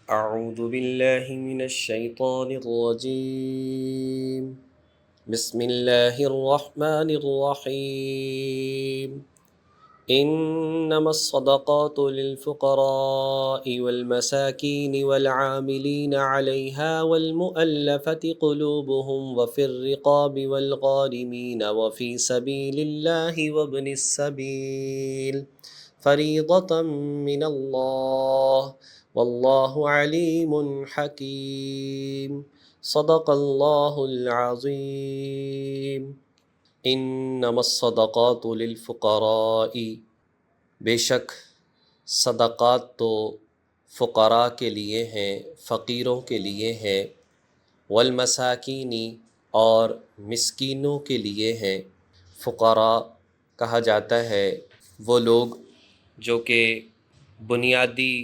أعوذ بالله من الشيطان الرجيم. بسم الله الرحمن الرحيم. إنما الصدقات للفقراء والمساكين والعاملين عليها والمؤلفة قلوبهم وفي الرقاب والغارمين وفي سبيل الله وابن السبيل فريضة من الله والله عليم حكيم. صدق اللہ العظیم. انما الصدقات للفقراء، بے شک صدقات تو فقراء کے لیے ہیں، فقیروں کے لیے ہیں، والمساکین اور مسکینوں کے لیے ہیں۔ فقراء کہا جاتا ہے وہ لوگ جو کہ بنیادی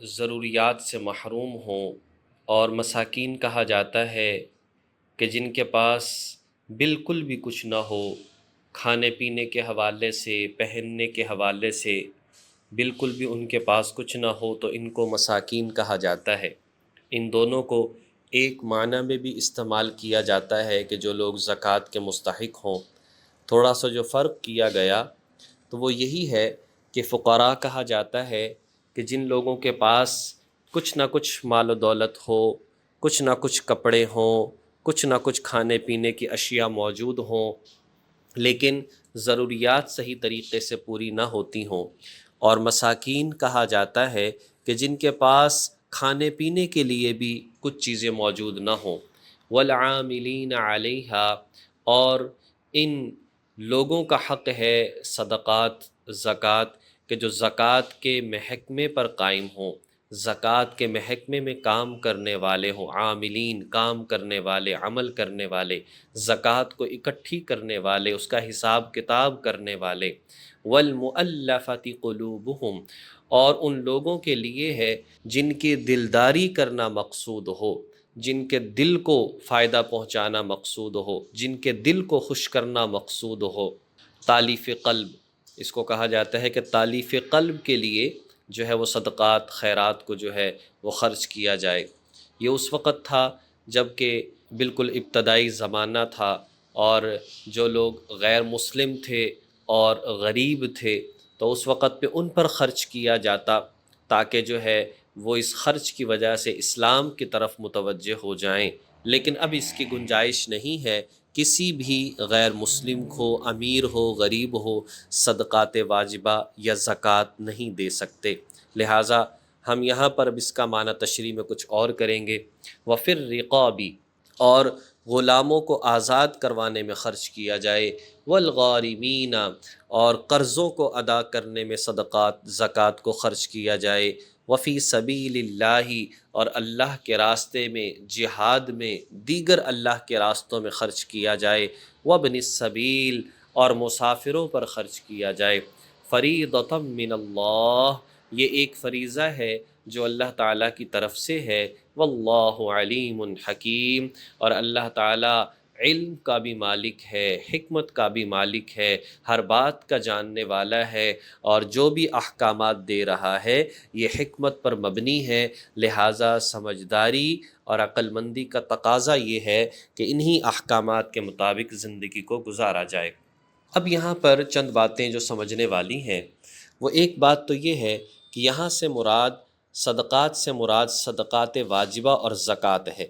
ضروریات سے محروم ہوں، اور مساکین کہا جاتا ہے کہ جن کے پاس بالکل بھی کچھ نہ ہو، کھانے پینے کے حوالے سے، پہننے کے حوالے سے بالکل بھی ان کے پاس کچھ نہ ہو، تو ان کو مساکین کہا جاتا ہے۔ ان دونوں کو ایک معنی میں بھی استعمال کیا جاتا ہے کہ جو لوگ زکوٰۃ کے مستحق ہوں۔ تھوڑا سا جو فرق کیا گیا تو وہ یہی ہے کہ فقراء کہا جاتا ہے کہ جن لوگوں کے پاس کچھ نہ کچھ مال و دولت ہو، کچھ نہ کچھ کپڑے ہوں، کچھ نہ کچھ کھانے پینے کی اشیاء موجود ہوں، لیکن ضروریات صحیح طریقے سے پوری نہ ہوتی ہوں۔ اور مساکین کہا جاتا ہے کہ جن کے پاس کھانے پینے کے لیے بھی کچھ چیزیں موجود نہ ہوں۔ والعاملین علیہا، اور ان لوگوں کا حق ہے صدقات، زکوٰۃ، کہ جو زکوٰۃ کے محکمے پر قائم ہوں، زکوٰۃ کے محکمے میں کام کرنے والے ہوں، عاملین کام کرنے والے، عمل کرنے والے، زکوٰۃ کو اکٹھی کرنے والے، اس کا حساب کتاب کرنے والے۔ والمؤلفۃ قلوبہم، اور ان لوگوں کے لیے ہے جن کی دلداری کرنا مقصود ہو، جن کے دل کو فائدہ پہنچانا مقصود ہو، جن کے دل کو خوش کرنا مقصود ہو۔ تالیف قلب اس کو کہا جاتا ہے کہ تالیف قلب کے لیے جو ہے وہ صدقات، خیرات کو جو ہے وہ خرچ کیا جائے۔ یہ اس وقت تھا جب کہ بالکل ابتدائی زمانہ تھا، اور جو لوگ غیر مسلم تھے اور غریب تھے تو اس وقت پہ ان پر خرچ کیا جاتا تاکہ جو ہے وہ اس خرچ کی وجہ سے اسلام کی طرف متوجہ ہو جائیں۔ لیکن اب اس کی گنجائش نہیں ہے، کسی بھی غیر مسلم کو، امیر ہو غریب ہو، صدقات واجبہ یا زکوٰۃ نہیں دے سکتے۔ لہٰذا ہم یہاں پر اب اس کا معنی تشریح میں کچھ اور کریں گے۔ وفی الرقاب، اور غلاموں کو آزاد کروانے میں خرچ کیا جائے۔ والغارمین، اور قرضوں کو ادا کرنے میں صدقات، زکوٰۃ کو خرچ کیا جائے۔ وفی سبیل اللہ، اور اللہ کے راستے میں، جہاد میں، دیگر اللہ کے راستوں میں خرچ کیا جائے۔ وابن السبیل، اور مسافروں پر خرچ کیا جائے۔ فریضۃ من اللہ، یہ ایک فریضہ ہے جو اللہ تعالیٰ کی طرف سے ہے۔ واللہ علیم حکیم، اور اللہ تعالیٰ علم کا بھی مالک ہے، حکمت کا بھی مالک ہے، ہر بات کا جاننے والا ہے، اور جو بھی احکامات دے رہا ہے یہ حکمت پر مبنی ہے۔ لہٰذا سمجھداری اور عقل مندی کا تقاضا یہ ہے کہ انہی احکامات کے مطابق زندگی کو گزارا جائے۔ اب یہاں پر چند باتیں جو سمجھنے والی ہیں، وہ ایک بات تو یہ ہے کہ یہاں سے مراد، صدقات سے مراد صدقات واجبہ اور زکوٰۃ ہے۔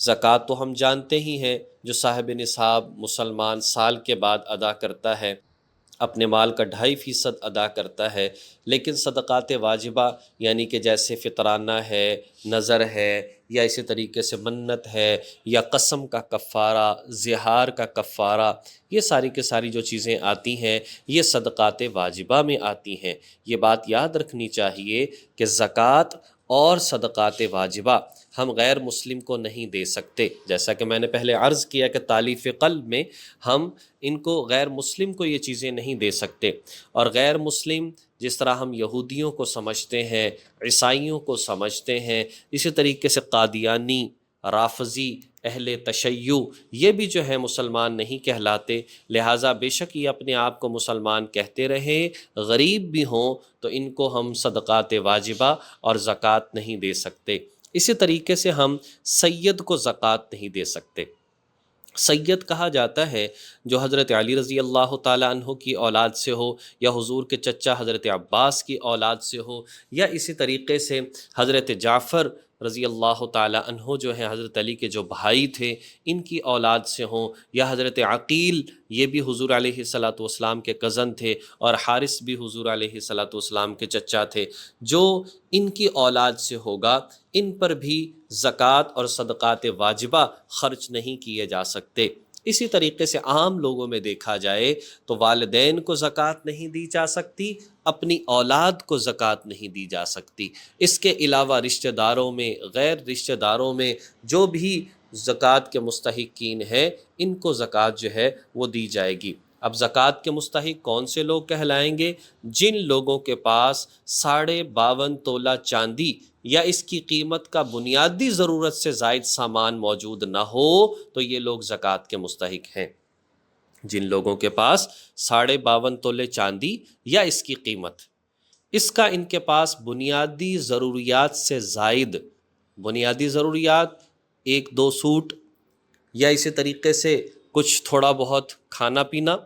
زکوٰۃ تو ہم جانتے ہی ہیں، جو صاحب نصاب مسلمان سال کے بعد ادا کرتا ہے، اپنے مال کا 2.5% ادا کرتا ہے۔ لیکن صدقات واجبہ یعنی کہ جیسے فطرانہ ہے، نذر ہے، یا اسی طریقے سے منت ہے، یا قسم کا کفارہ، زہار کا کفارہ، یہ ساری کی ساری جو چیزیں آتی ہیں یہ صدقات واجبہ میں آتی ہیں۔ یہ بات یاد رکھنی چاہیے کہ زکوٰۃ اور صدقات واجبہ ہم غیر مسلم کو نہیں دے سکتے۔ جیسا کہ میں نے پہلے عرض کیا کہ تالیف قلب میں ہم ان کو، غیر مسلم کو یہ چیزیں نہیں دے سکتے۔ اور غیر مسلم جس طرح ہم یہودیوں کو سمجھتے ہیں، عیسائیوں کو سمجھتے ہیں، اسی طریقے سے قادیانی، رافضی، اہل تشیع، یہ بھی جو ہے مسلمان نہیں کہلاتے۔ لہٰذا بے شک یہ اپنے آپ کو مسلمان کہتے رہیں، غریب بھی ہوں تو ان کو ہم صدقات واجبہ اور زکوٰۃ نہیں دے سکتے۔ اسی طریقے سے ہم سید کو زکوٰۃ نہیں دے سکتے۔ سید کہا جاتا ہے جو حضرت علی رضی اللہ تعالیٰ عنہ کی اولاد سے ہو، یا حضور کے چچا حضرت عباس کی اولاد سے ہو، یا اسی طریقے سے حضرت جعفر رضی اللہ تعالیٰ عنہ جو ہیں حضرت علی کے جو بھائی تھے ان کی اولاد سے ہوں، یا حضرت عقیل یہ بھی حضور علیہ الصلاۃ والسلام کے کزن تھے، اور حارث بھی حضور علیہ الصلاۃ والسلام کے چچا تھے، جو ان کی اولاد سے ہوگا ان پر بھی زکوٰۃ اور صدقات واجبہ خرچ نہیں کیے جا سکتے۔ اسی طریقے سے عام لوگوں میں دیکھا جائے تو والدین کو زکوٰۃ نہیں دی جا سکتی، اپنی اولاد کو زکوٰۃ نہیں دی جا سکتی۔ اس کے علاوہ رشتہ داروں میں، غیر رشتہ داروں میں جو بھی زکوٰۃ کے مستحقین ہیں ان کو زکوٰۃ جو ہے وہ دی جائے گی۔ اب زکوٰۃ کے مستحق کون سے لوگ کہلائیں گے؟ جن لوگوں کے پاس 52.5 تولہ چاندی یا اس کی قیمت کا بنیادی ضرورت سے زائد سامان موجود نہ ہو تو یہ لوگ زکوٰۃ کے مستحق ہیں۔ جن لوگوں کے پاس 52.5 تولے چاندی یا اس کی قیمت، اس کا ان کے پاس بنیادی ضروریات سے زائد، بنیادی ضروریات 1-2 سوٹ یا اسی طریقے سے کچھ تھوڑا بہت کھانا پینا،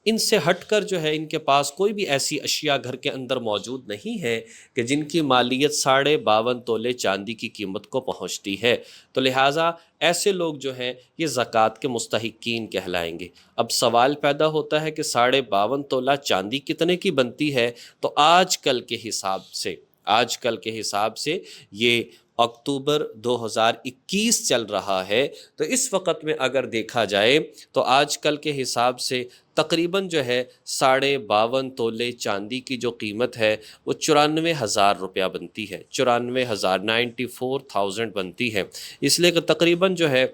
ان سے ہٹ کر جو ہے ان کے پاس کوئی بھی ایسی اشیاء گھر کے اندر موجود نہیں ہے کہ جن کی مالیت 52.5 تولے چاندی کی قیمت کو پہنچتی ہے، تو لہٰذا ایسے لوگ جو ہیں یہ زکوٰۃ کے مستحقین کہلائیں گے۔ اب سوال پیدا ہوتا ہے کہ 52.5 تولہ چاندی کتنے کی بنتی ہے؟ تو آج کل کے حساب سے یہ اکتوبر 2021 چل رہا ہے، تو اس وقت میں اگر دیکھا جائے تو آج کل کے حساب سے تقریباً جو ہے 52.5 تولے چاندی کی جو قیمت ہے وہ 94,000 روپیہ بنتی ہے، 94,000 بنتی ہے، اس لیے کہ تقریباً جو ہے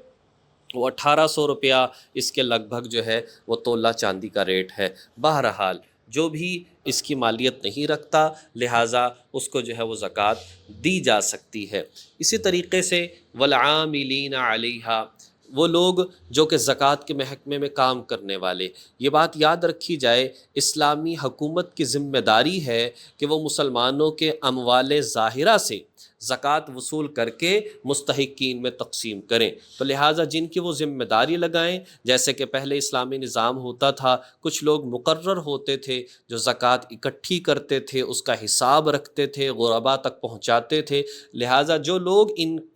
وہ 1,800 روپیہ اس کے لگ بھگ جو ہے وہ تولہ چاندی کا ریٹ ہے۔ بہرحال جو بھی اس کی مالیت نہیں رکھتا لہٰذا اس کو جو ہے وہ زکوٰۃ دی جا سکتی ہے۔ اسی طریقے سے والعاملین علیہا، وہ لوگ جو کہ زکوٰۃ کے محکمے میں کام کرنے والے، یہ بات یاد رکھی جائے اسلامی حکومت کی ذمہ داری ہے کہ وہ مسلمانوں کے اموال ظاہرہ سے زکوٰۃ وصول کر کے مستحقین میں تقسیم کریں، تو لہٰذا جن کی وہ ذمہ داری لگائیں، جیسے کہ پہلے اسلامی نظام ہوتا تھا، کچھ لوگ مقرر ہوتے تھے جو زکوٰۃ اکٹھی کرتے تھے، اس کا حساب رکھتے تھے، غربا تک پہنچاتے تھے، لہٰذا جو لوگ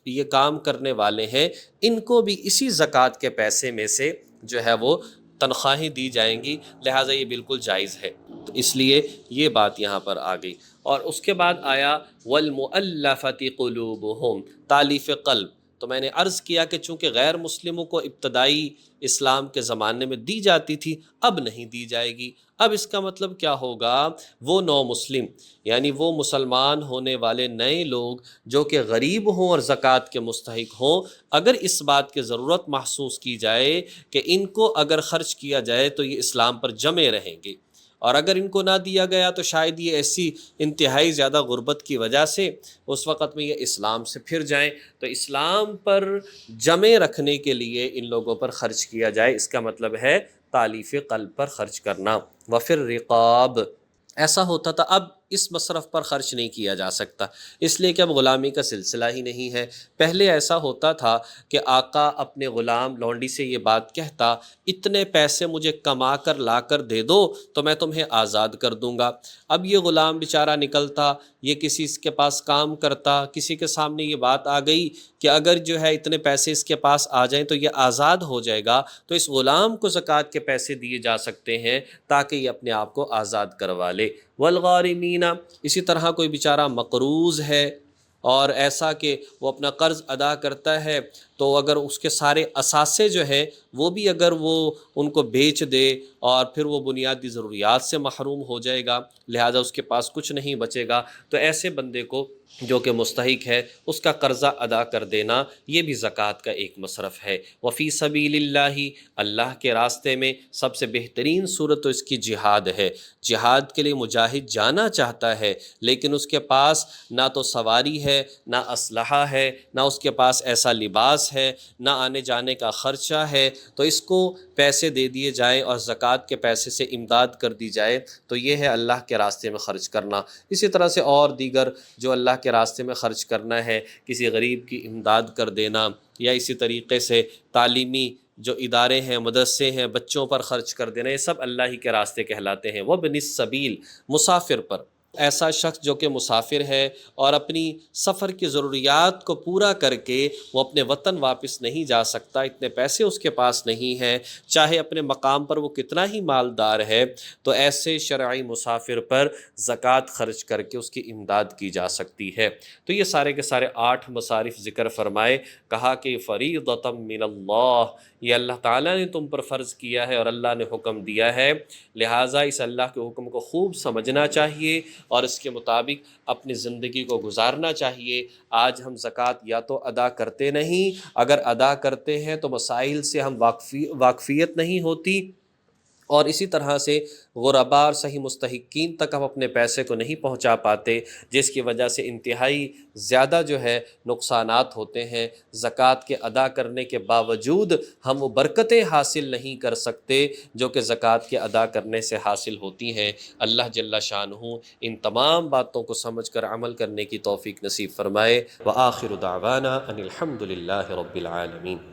یہ کام کرنے والے ہیں ان کو بھی اسی زکوٰۃ کے پیسے میں سے جو ہے وہ تنخواہیں دی جائیں گی، لہٰذا یہ بالکل جائز ہے، تو اس لیے یہ بات یہاں پر آ گئی۔ اور اس کے بعد آیا وَالْمُؤَلَّفَةِ قُلُوبُهُمْ، تالیف قلب، تو میں نے عرض کیا کہ چونکہ غیر مسلموں کو ابتدائی اسلام کے زمانے میں دی جاتی تھی، اب نہیں دی جائے گی۔ اب اس کا مطلب کیا ہوگا؟ وہ نو مسلم یعنی وہ مسلمان ہونے والے نئے لوگ جو کہ غریب ہوں اور زکوٰۃ کے مستحق ہوں، اگر اس بات کی ضرورت محسوس کی جائے کہ ان کو اگر خرچ کیا جائے تو یہ اسلام پر جمے رہیں گے، اور اگر ان کو نہ دیا گیا تو شاید یہ ایسی انتہائی زیادہ غربت کی وجہ سے اس وقت میں یہ اسلام سے پھر جائیں، تو اسلام پر جمے رکھنے کے لیے ان لوگوں پر خرچ کیا جائے، اس کا مطلب ہے تالیف قلب پر خرچ کرنا۔ وفر رقاب، ایسا ہوتا تھا، اب اس مصرف پر خرچ نہیں کیا جا سکتا، اس لیے کہ اب غلامی کا سلسلہ ہی نہیں ہے۔ پہلے ایسا ہوتا تھا کہ آقا اپنے غلام لونڈی سے یہ بات کہتا، اتنے پیسے مجھے کما کر لا کر دے دو تو میں تمہیں آزاد کر دوں گا۔ اب یہ غلام بیچارہ نکلتا، یہ کسی کے پاس کام کرتا، کسی کے سامنے یہ بات آ گئی کہ اگر جو ہے اتنے پیسے اس کے پاس آ جائیں تو یہ آزاد ہو جائے گا، تو اس غلام کو زکوٰۃ کے پیسے دیے جا سکتے ہیں تاکہ یہ اپنے آپ کو آزاد کروا لے۔ والغارمین، اسی طرح کوئی بیچارہ مقروض ہے اور ایسا کہ وہ اپنا قرض ادا کرتا ہے، تو اگر اس کے سارے اثاثے جو ہیں وہ بھی اگر وہ ان کو بیچ دے اور پھر وہ بنیادی ضروریات سے محروم ہو جائے گا، لہٰذا اس کے پاس کچھ نہیں بچے گا، تو ایسے بندے کو جو کہ مستحق ہے اس کا قرضہ ادا کر دینا یہ بھی زکوٰۃ کا ایک مصرف ہے۔ وفی سبیل اللہ، اللہ کے راستے میں سب سے بہترین صورت تو اس کی جہاد ہے۔ جہاد کے لیے مجاہد جانا چاہتا ہے لیکن اس کے پاس نہ تو سواری ہے، نہ اسلحہ ہے، نہ اس کے پاس ایسا لباس لباس ہے، نہ آنے جانے کا خرچہ ہے، تو اس کو پیسے دے دیے جائیں اور زکوٰۃ کے پیسے سے امداد کر دی جائے، تو یہ ہے اللہ کے راستے میں خرچ کرنا۔ اسی طرح سے اور دیگر جو اللہ کے راستے میں خرچ کرنا ہے، کسی غریب کی امداد کر دینا، یا اسی طریقے سے تعلیمی جو ادارے ہیں، مدرسے ہیں، بچوں پر خرچ کر دینا، یہ سب اللہ ہی کے راستے کہلاتے ہیں۔ وابن السبیل، مسافر پر، ایسا شخص جو کہ مسافر ہے اور اپنی سفر کی ضروریات کو پورا کر کے وہ اپنے وطن واپس نہیں جا سکتا، اتنے پیسے اس کے پاس نہیں ہیں، چاہے اپنے مقام پر وہ کتنا ہی مالدار ہے، تو ایسے شرعی مسافر پر زکوٰۃ خرچ کر کے اس کی امداد کی جا سکتی ہے۔ تو یہ سارے کے سارے 8 مصارف ذکر فرمائے، کہا کہ فریضۃ من اللہ، یہ اللہ تعالیٰ نے تم پر فرض کیا ہے اور اللہ نے حکم دیا ہے، لہٰذا اس اللہ کے حکم کو خوب سمجھنا چاہیے اور اس کے مطابق اپنی زندگی کو گزارنا چاہیے۔ آج ہم زکوٰۃ یا تو ادا کرتے نہیں، اگر ادا کرتے ہیں تو مسائل سے ہم واقفیت نہیں ہوتی، اور اسی طرح سے غرباء اور صحیح مستحقین تک ہم اپنے پیسے کو نہیں پہنچا پاتے، جس کی وجہ سے انتہائی زیادہ جو ہے نقصانات ہوتے ہیں۔ زکوٰۃ کے ادا کرنے کے باوجود ہم وہ برکتیں حاصل نہیں کر سکتے جو کہ زکوٰۃ کے ادا کرنے سے حاصل ہوتی ہیں۔ اللہ جل شانہ ان تمام باتوں کو سمجھ کر عمل کرنے کی توفیق نصیب فرمائے۔ وآخر دعوانا ان الحمد للہ رب العالمین۔